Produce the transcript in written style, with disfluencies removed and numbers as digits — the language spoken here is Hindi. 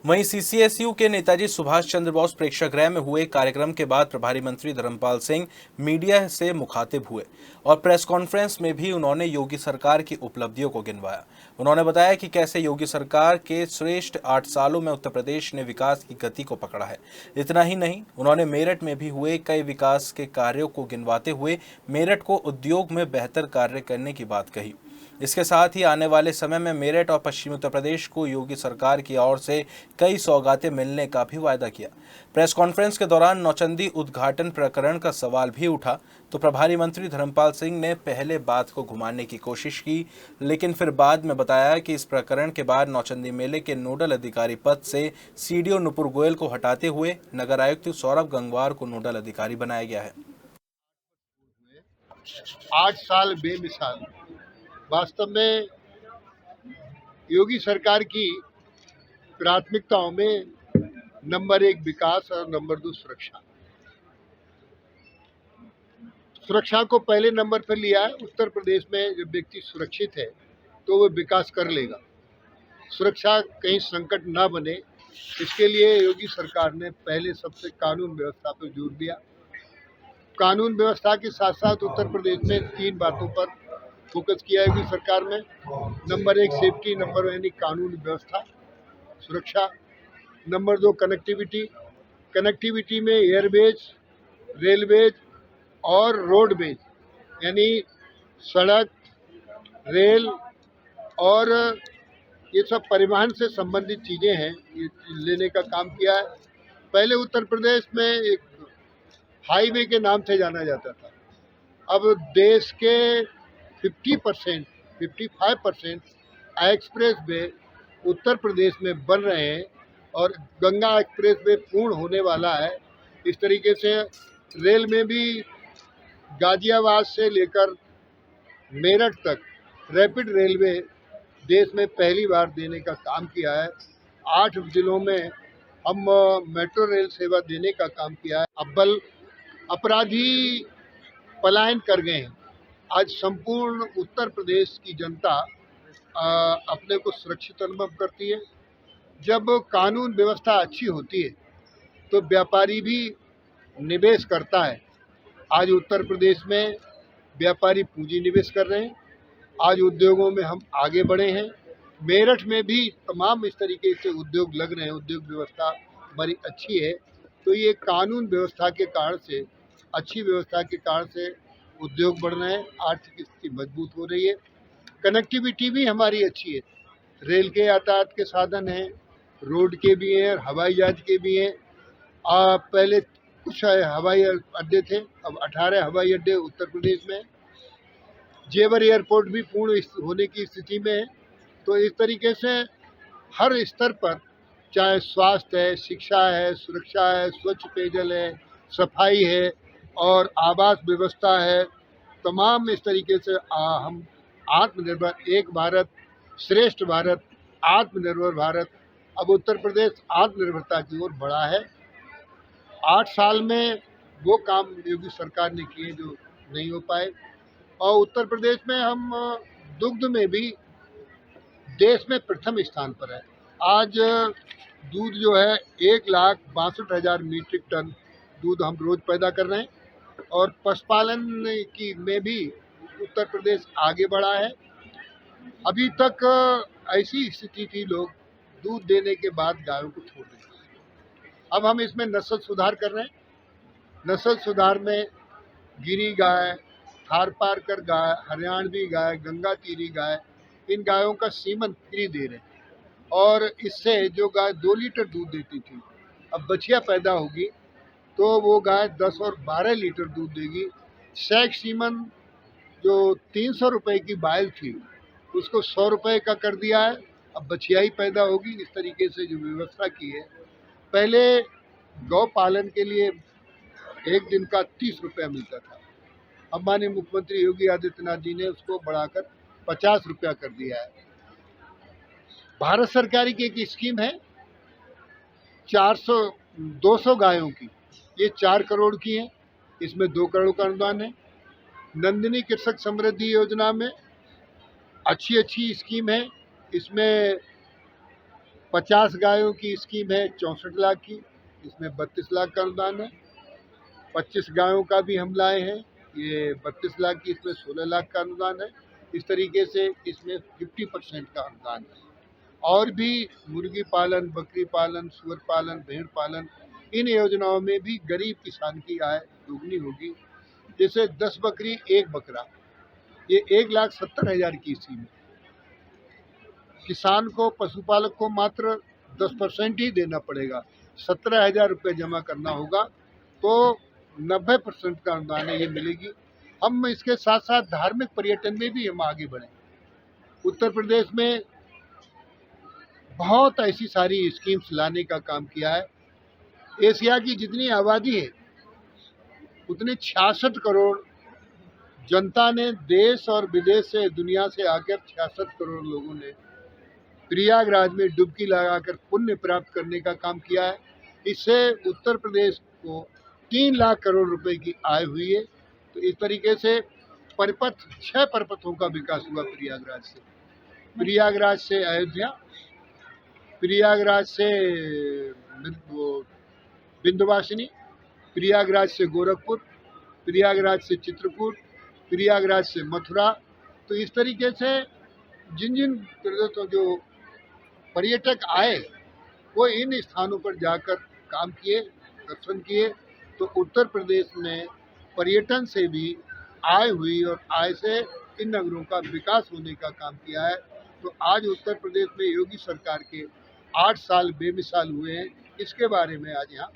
वहीं सीसीएसयू के नेताजी सुभाष चंद्र बोस प्रेक्षागृह में हुए कार्यक्रम के बाद प्रभारी मंत्री धर्मपाल सिंह मीडिया से मुखातिब हुए और प्रेस कॉन्फ्रेंस में भी उन्होंने योगी सरकार की उपलब्धियों को गिनवाया। उन्होंने बताया कि कैसे योगी सरकार के श्रेष्ठ 8 सालों में उत्तर प्रदेश ने विकास की गति को पकड़ा है। इतना ही नहीं, उन्होंने मेरठ में भी हुए कई विकास के कार्यों को गिनवाते हुए मेरठ को उद्योग में बेहतर कार्य करने की बात कही। इसके साथ ही आने वाले समय में मेरठ और पश्चिमी उत्तर प्रदेश को योगी सरकार की ओर से कई सौगातें मिलने का भी वायदा किया। प्रेस कॉन्फ्रेंस के दौरान नौचंदी उद्घाटन प्रकरण का सवाल भी उठा तो प्रभारी मंत्री धर्मपाल सिंह ने पहले बात को घुमाने की कोशिश की, लेकिन फिर बाद में बताया कि इस प्रकरण के बाद नौचंदी मेले के नोडल अधिकारी पद से सीडीओ नुपुर गोयल को हटाते हुए नगर आयुक्त सौरभ गंगवार को नोडल अधिकारी बनाया गया है। 8 साल बेमिसाल। वास्तव में योगी सरकार की प्राथमिकताओं में नंबर 1 विकास और नंबर 2 सुरक्षा। सुरक्षा को पहले नंबर पर लिया है। उत्तर प्रदेश में जब व्यक्ति सुरक्षित है तो वो विकास कर लेगा। सुरक्षा कहीं संकट ना बने, इसके लिए योगी सरकार ने पहले सबसे कानून व्यवस्था पर जोर दिया। कानून व्यवस्था के साथ साथ उत्तर प्रदेश में 3 बातों पर फोकस किया है योगी सरकार में। नंबर 1 सेफ्टी, नंबर 1 यानी कानून व्यवस्था, सुरक्षा। Number 2 connectivity. कनेक्टिविटी में एयरवेज, रेलवेज और रोडवेज यानी सड़क, रेल और ये सब परिवहन से संबंधित चीज़ें हैं, ये लेने का काम किया है। पहले उत्तर प्रदेश में एक हाईवे के नाम से जाना जाता था। अब देश के 55% एक्सप्रेस वे उत्तर प्रदेश में बन रहे हैं और गंगा एक्सप्रेस वे पूर्ण होने वाला है। इस तरीके से रेल में भी गाजियाबाद से लेकर मेरठ तक रैपिड रेलवे देश में पहली बार देने का काम किया है। 8 जिलों में हम मेट्रो रेल सेवा देने का काम किया है। अव्वल अपराधी पलायन कर गए हैं। आज संपूर्ण उत्तर प्रदेश की जनता अपने को सुरक्षित अनुभव करती है। जब कानून व्यवस्था अच्छी होती है तो व्यापारी भी निवेश करता है। आज उत्तर प्रदेश में व्यापारी पूंजी निवेश कर रहे हैं। आज उद्योगों में हम आगे बढ़े हैं। मेरठ में भी तमाम इस तरीके से उद्योग लग रहे हैं। उद्योग व्यवस्था हमारी अच्छी है। तो ये कानून व्यवस्था के कारण से, अच्छी व्यवस्था के कारण से उद्योग बढ़ रहे हैं, आर्थिक स्थिति मजबूत हो रही है। कनेक्टिविटी भी हमारी अच्छी है। रेल के यातायात के साधन हैं, रोड के भी हैं और हवाई जहाज के भी हैं। पहले कुछ हवाई अड्डे थे, अब 18 हवाई अड्डे उत्तर प्रदेश में। जेवर एयरपोर्ट भी पूर्ण होने की स्थिति में है। तो इस तरीके से हर स्तर पर, चाहे स्वास्थ्य है, शिक्षा है, सुरक्षा है, स्वच्छ पेयजल है, सफाई है और आवास व्यवस्था है, तमाम इस तरीके से हम आत्मनिर्भर, एक भारत श्रेष्ठ भारत, आत्मनिर्भर भारत, अब उत्तर प्रदेश आत्मनिर्भरता की ओर बढ़ा है। 8 साल में वो काम योगी सरकार ने किए जो नहीं हो पाए। और उत्तर प्रदेश में हम दुग्ध में भी देश में प्रथम स्थान पर है। आज दूध जो है 1,62,000 मीट्रिक टन दूध हम रोज पैदा कर रहे हैं और पशुपालन की में भी उत्तर प्रदेश आगे बढ़ा है। अभी तक ऐसी स्थिति थी, लोग दूध देने के बाद गायों को छोड़ देते थे। अब हम इसमें नस्ल सुधार कर रहे हैं। नस्ल सुधार में गिरी गाय, थारपारकर गाय, हरियाणवी गाय, गंगा तीरी गाय, इन गायों का सीमन फ्री दे रहे हैं। और इससे जो गाय 2 लीटर दूध देती थी, अब बछिया पैदा होगी तो वो गाय 10 और 12 लीटर दूध देगी। सैक सीमन जो 300 रुपये की बाइल थी, उसको 100 रुपये का कर दिया है। अब बछिया ही पैदा होगी। इस तरीके से जो व्यवस्था की है, पहले गौ पालन के लिए एक दिन का 30 रुपया मिलता था। अब माननीय मुख्यमंत्री योगी आदित्यनाथ जी ने उसको बढ़ाकर 50 रुपया कर दिया है। भारत सरकार की एक स्कीम है 200 गायों की, ये 4 करोड़ की है, इसमें 2 करोड़ का अनुदान है। नंदिनी कृषक समृद्धि योजना में अच्छी स्कीम है, इसमें 50 गायों की स्कीम है 64 लाख की, इसमें 32 लाख का अनुदान है। 25 गायों का भी हम लाए हैं, ये 32 लाख की, इसमें 16 लाख का अनुदान है। इस तरीके से इसमें 50% का अनुदान है। और भी मुर्गी पालन, बकरी पालन, सुअर पालन, भेड़ पालन, इन योजनाओं में भी गरीब किसान की आय दोगुनी होगी। जैसे 10 बकरी 1 बकरा, ये 1,70,000 की स्कीम है। किसान को, पशुपालक को मात्र 10% ही देना पड़ेगा, 17,000 रुपये जमा करना होगा, तो 90% का अनुदान है, ये मिलेगी। हम इसके साथ साथ धार्मिक पर्यटन में भी हम आगे बढ़े। उत्तर प्रदेश में बहुत ऐसी सारी स्कीम्स लाने का काम किया है। एशिया की जितनी आबादी है उतने 66 करोड़ जनता ने देश और विदेश से, दुनिया से आकर 66 करोड़ लोगों ने प्रयागराज में डुबकी लगाकर पुण्य प्राप्त करने का काम किया है। इससे उत्तर प्रदेश को 3 लाख करोड़ रुपए की आय हुई है। तो इस तरीके से परिपथ, 6 परिपथों का विकास हुआ प्रयागराज से। प्रयागराज से अयोध्या, प्रयागराज से विंध्यवासिनी, प्रयागराज से गोरखपुर, प्रयागराज से चित्रकूट, प्रयागराज से मथुरा। तो इस तरीके से जिन जिन तो जो पर्यटक आए वो इन स्थानों पर जाकर काम किए, दर्शन किए। तो उत्तर प्रदेश में पर्यटन से भी आय हुई और आय से इन नगरों का विकास होने का काम किया है। तो आज उत्तर प्रदेश में योगी सरकार के 8 साल बेमिसाल हुए हैं, इसके बारे में आज यहाँ